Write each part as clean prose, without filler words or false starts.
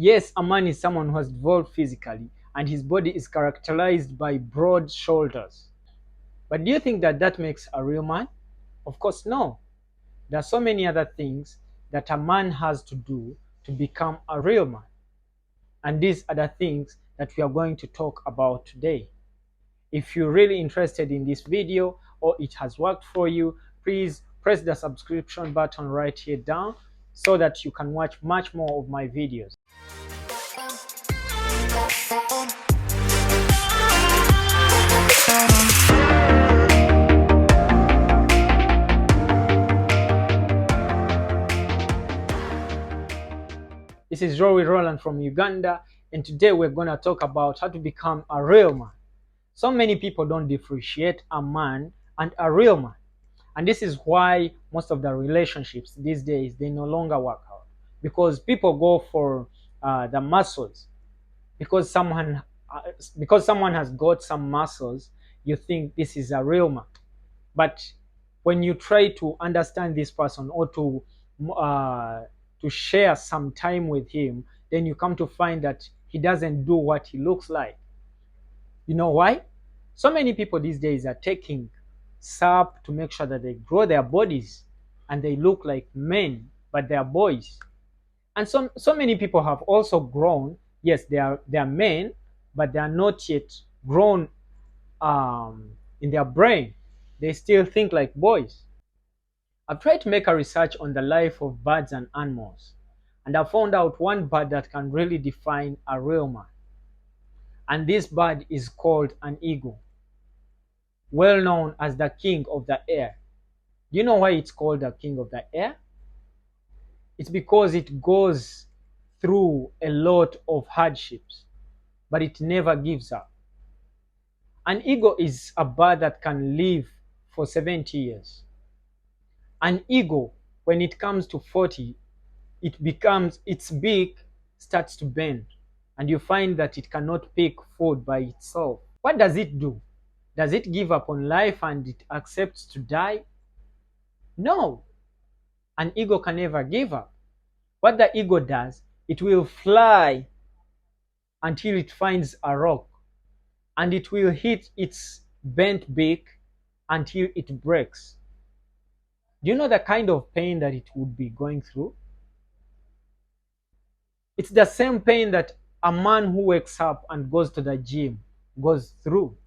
Yes, a man is someone who has evolved physically and his body is characterized by broad shoulders. But do you think that that makes a real man? Of course, no. There are so many other things that a man has to do to become a real man. And these are the things that we are going to talk about today. If you're really interested in this video or it has worked for you, please press the subscription button right here down so that you can watch much more of my videos. This is Rory Roland from Uganda, and today we're going to talk about how to become a real man. So many people don't differentiate a man and a real man. And this is why most of the relationships these days, they no longer work out. Because people go for the muscles. Because someone, because someone has got some muscles, you think this is a real man. But when you try to understand this person or to share some time with him, then you come to find that he doesn't do what he looks like. You know why? So many people these days are taking SAP to make sure that they grow their bodies and they look like men, but they are boys. And so many people have also grown. Yes, they are men, but they are not yet grown in their brain. They still think like boys. I've tried to make a research on the life of birds and animals, and I found out one bird that can really define a real man. And this bird is called an eagle, well known as the king of the air. Do you know why it's called the king of the air? It's because it goes through a lot of hardships, but it never gives up. An eagle is a bird that can live for 70 years. An eagle, when it comes to 40, its beak starts to bend, and you find that it cannot pick food by itself. What does it do? Does it give up on life and it accepts to die? No. An eagle can never give up. What the eagle does, it will fly until it finds a rock, and it will hit its bent beak until it breaks. Do you know the kind of pain that it would be going through? It's the same pain that a man who wakes up and goes to the gym goes through.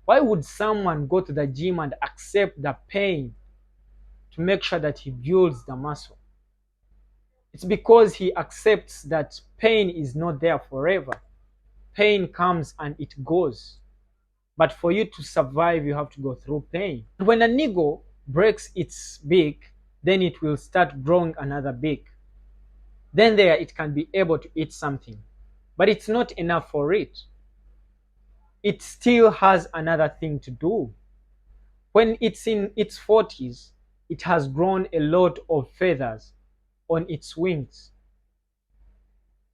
Why would someone go to the gym and accept the pain to make sure that he builds the muscle? It's because he accepts that pain is not there forever. Pain comes and it goes. But for you to survive, you have to go through pain. When an eagle breaks its beak, then it will start growing another beak. Then there it can be able to eat something. But it's not enough for it. It still has another thing to do. When it's in its 40s, it has grown a lot of feathers on its wings.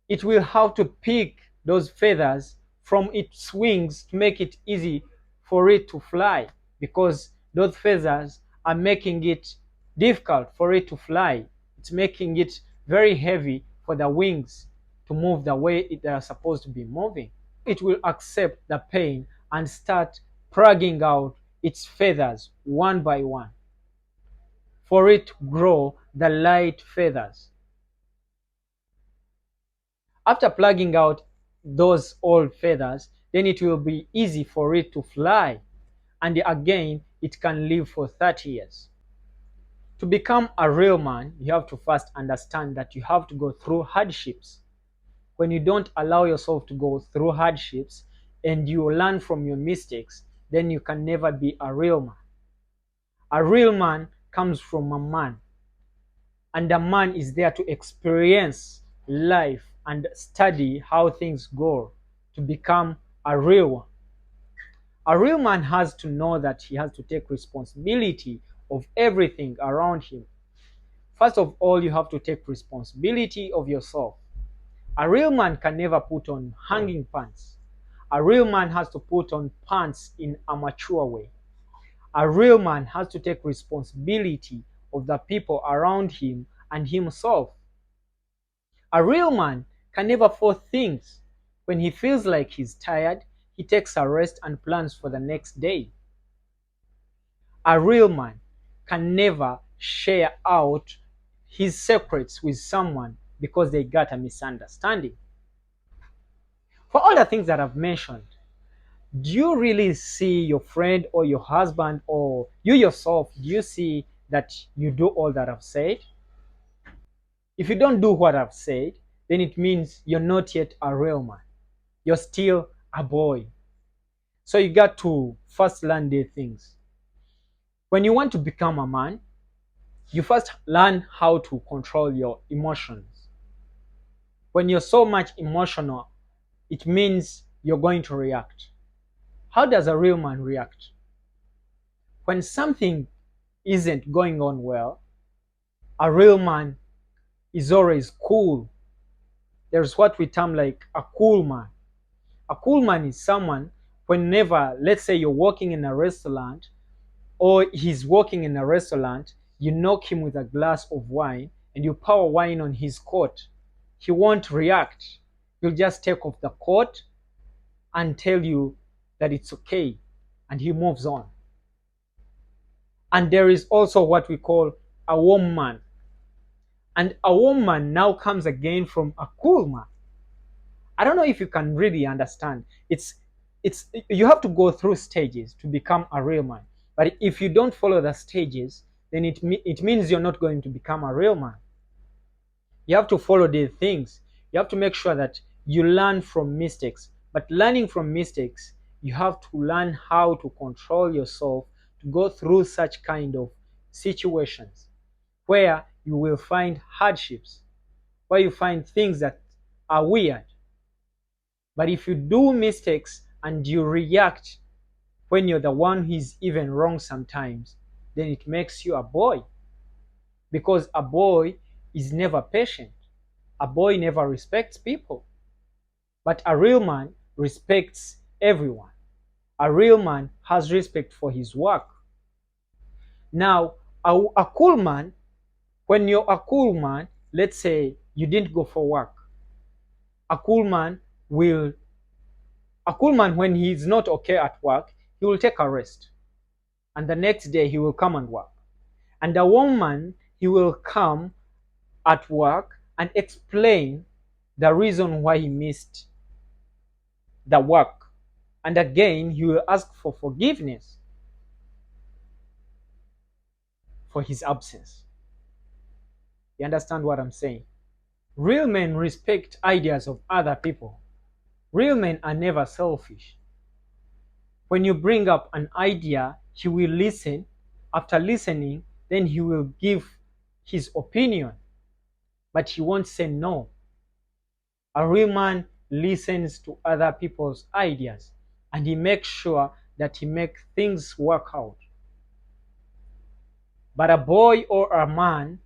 It will have to pick those feathers from its wings to make it easy for it to fly, because those feathers are making it difficult for it to fly. It's making it very heavy for the wings to move the way they are supposed to be moving. It will accept the pain and start plugging out its feathers one by one for it to grow the light feathers. After plugging out those old feathers, then it will be easy for it to fly, and again it can live for 30 years. To become a real man, you have to first understand that you have to go through hardships. When you don't allow yourself to go through hardships and you learn from your mistakes, then you can never be a real man. A real man comes from a man, and a man is there to experience life and study how things go to become a real one. A real man has to know that he has to take responsibility of everything around him. First of all, you have to take responsibility of yourself. A real man can never put on hanging pants. A real man has to put on pants in a mature way. A real man has to take responsibility of the people around him and himself. A real man can never force things. When he feels like he's tired, he takes a rest and plans for the next day. A real man can never share out his secrets with someone because they got a misunderstanding. For all the things that I've mentioned, do you really see your friend or your husband or you yourself, do you see that you do all that I've said? If you don't do what I've said, then it means you're not yet a real man. You're still a boy. So you got to first learn these things. When you want to become a man, you first learn how to control your emotions. When you're so much emotional, it means you're going to react. How does a real man react? When something isn't going on well, a real man is always cool. There's what we term like a cool man. A cool man is someone, whenever, let's say you're working in a restaurant or he's working in a restaurant, you knock him with a glass of wine and you pour wine on his coat. He won't react. He'll just take off the coat and tell you that it's okay, and he moves on. And there is also what we call a warm man. And a warm man now comes again from a cool man. I don't know if you can really understand. It's you have to go through stages to become a real man. But if you don't follow the stages, then it means you're not going to become a real man. You have to follow these things. You have to make sure that you learn from mistakes. But learning from mistakes, you have to learn how to control yourself to go through such kind of situations where you will find hardships, where you find things that are weird. But if you do mistakes and you react when you're the one who's even wrong sometimes, then it makes you a boy. Because a boy is never patient. A boy never respects people. But a real man respects everyone. A real man has respect for his work. Now, a cool man, when you're a cool man, let's say you didn't go for work. A cool man will, a cool man, when he's not okay at work, he will take a rest. And the next day he will come and work. And a warm man, he will come at work and explain the reason why he missed the work. And again, he will ask for forgiveness for his absence. You understand what I'm saying? Real men respect ideas of other people. Real men are never selfish. When you bring up an idea, he will listen. After listening, then he will give his opinion, but he won't say no. A real man listens to other people's ideas and he makes sure that he makes things work out. But a boy or a man,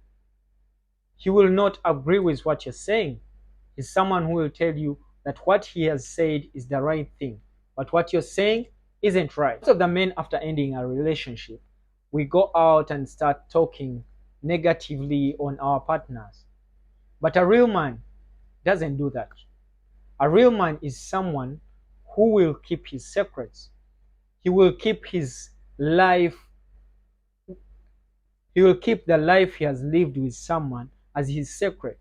he will not agree with what you're saying. He's someone who will tell you that what he has said is the right thing, but what you're saying isn't right. Most of the men, after ending a relationship, we go out and start talking negatively on our partners. But a real man doesn't do that. A real man is someone who will keep his secrets. He will keep his life, he will keep the life he has lived with someone as his secret.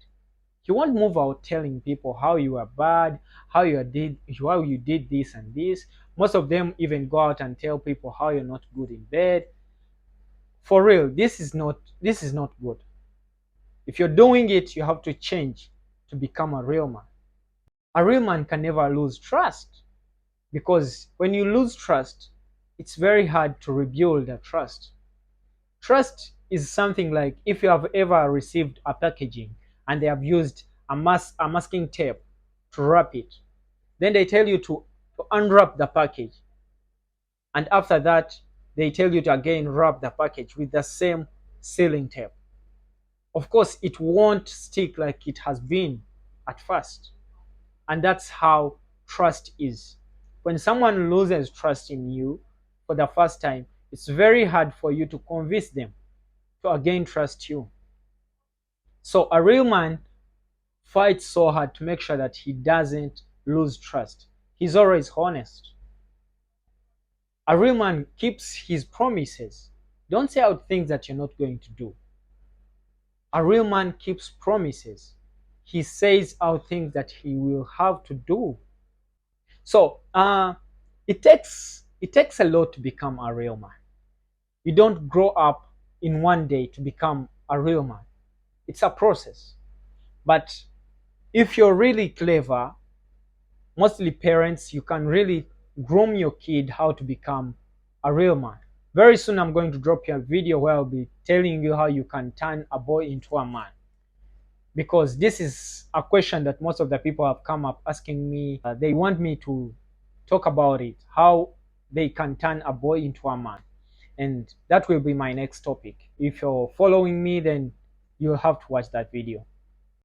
He won't move out telling people how you are bad, how you did this and this. Most of them even go out and tell people how you're not good in bed. For real, this is not good. If you're doing it, you have to change to become a real man. A real man can never lose trust, because when you lose trust, it's very hard to rebuild that trust. Trust is something like if you have ever received a packaging and they have used a masking tape to wrap it. Then they tell you to unwrap the package. And after that, they tell you to again wrap the package with the same sealing tape. Of course, it won't stick like it has been at first. And that's how trust is. When someone loses trust in you for the first time, it's very hard for you to convince them to again trust you. So a real man fights so hard to make sure that he doesn't lose trust. He's always honest. A real man keeps his promises. Don't say out things that you're not going to do. A real man keeps promises. He says out things that he will have to do. So it takes a lot to become a real man. You don't grow up in one day to become a real man. It's a process. But if you're really clever, mostly parents, you can really groom your kid how to become a real man. Very soon I'm going to drop you a video where I'll be telling you how you can turn a boy into a man, because this is a question that most of the people have come up asking me. They want me to talk about it, how they can turn a boy into a man, and that will be my next topic. If you're following me, then you'll have to watch that video.